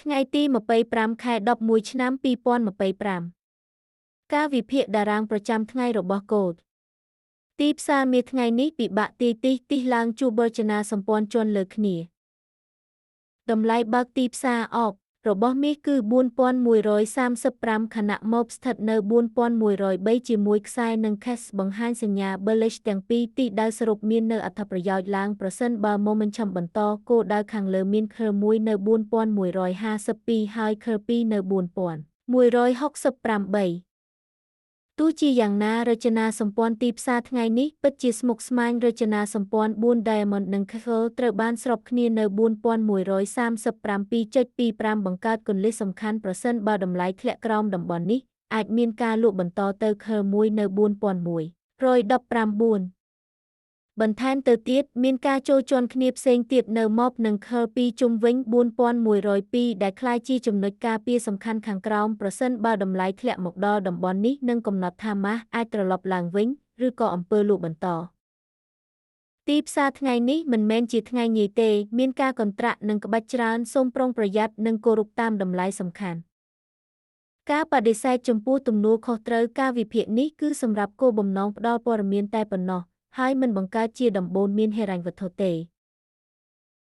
ថ្ងៃទី25ខែ11ឆ្នាំ2025ការវិភាគតារាងប្រចាំថ្ងៃរបស់កូដទីផ្សារមាសថ្ងៃនេះពិបាកទីឡើងជួបរចនាសម្ព័ន្ធជាន់លើគ្នាតម្លៃបើកទីផ្សារអបរបស់មាសគឺ4135ខណៈម៉ូបស្ថិតនៅ4103ជាមួយខ្សែនិង cash បង្ហាញសញ្ញា bullish ទាំងពីរទិសដៅសរុបមាននៅអត្ថប្រយោជន៍ឡើងប្រសិនបើ momentum បន្តគោលដៅខាងលើមាន curve 1នៅ4152ហើយ curve 2នៅ4168ទោះជាយ៉ាងណារចនាសម្ព័ន្ធទីផ្សារថ្ងៃនេះពិតជាស្មុគស្មាញរចនាសម្ព័ន្ធ4 Diamond និង Candle ត្រូវបានស្របគ្នានៅ4137.25បង្កើតគន្លឹះសំខាន់ប្រសិនបើតម្លៃធ្លាក់ក្រោមតំបន់នេះអាចមានការលក់បន្តទៅ Curve 1នៅ4114បន្ថែមទៅទៀតមានការចូលជាន់គ្នាផ្សេងទៀតនៅ MOB និង Curve 2ជុំវិញ4102ដែលក្លាយជាចំណុចការពារសំខាន់ខាងក្រោមប្រសិនបើតម្លៃធ្លាក់មកដល់តំបន់នេះនឹងកំណត់ថាម៉ាស់អាចត្រឡប់ឡើងវិញឬក៏អំពើលក់បន្តទីផ្សារថ្ងៃនេះមិនមែនជាថ្ងៃងាយទេមានការកន្ត្រាក់និងក្បាច់ច្រើនសូមប្រុងប្រយ័ត្ននិងគោរពតាមតម្លៃសំខាន់ការបដិសេធចំពោះទំនួលខុសត្រូវការវិភាគនេះគឺសម្រាប់គោលបំណងផ្ដល់ព័ត៌មានតែប៉ុណ្ណោះហើយមិនបង្កើតជាដំបូន្មានហិរញ្ញវត្ថុទេ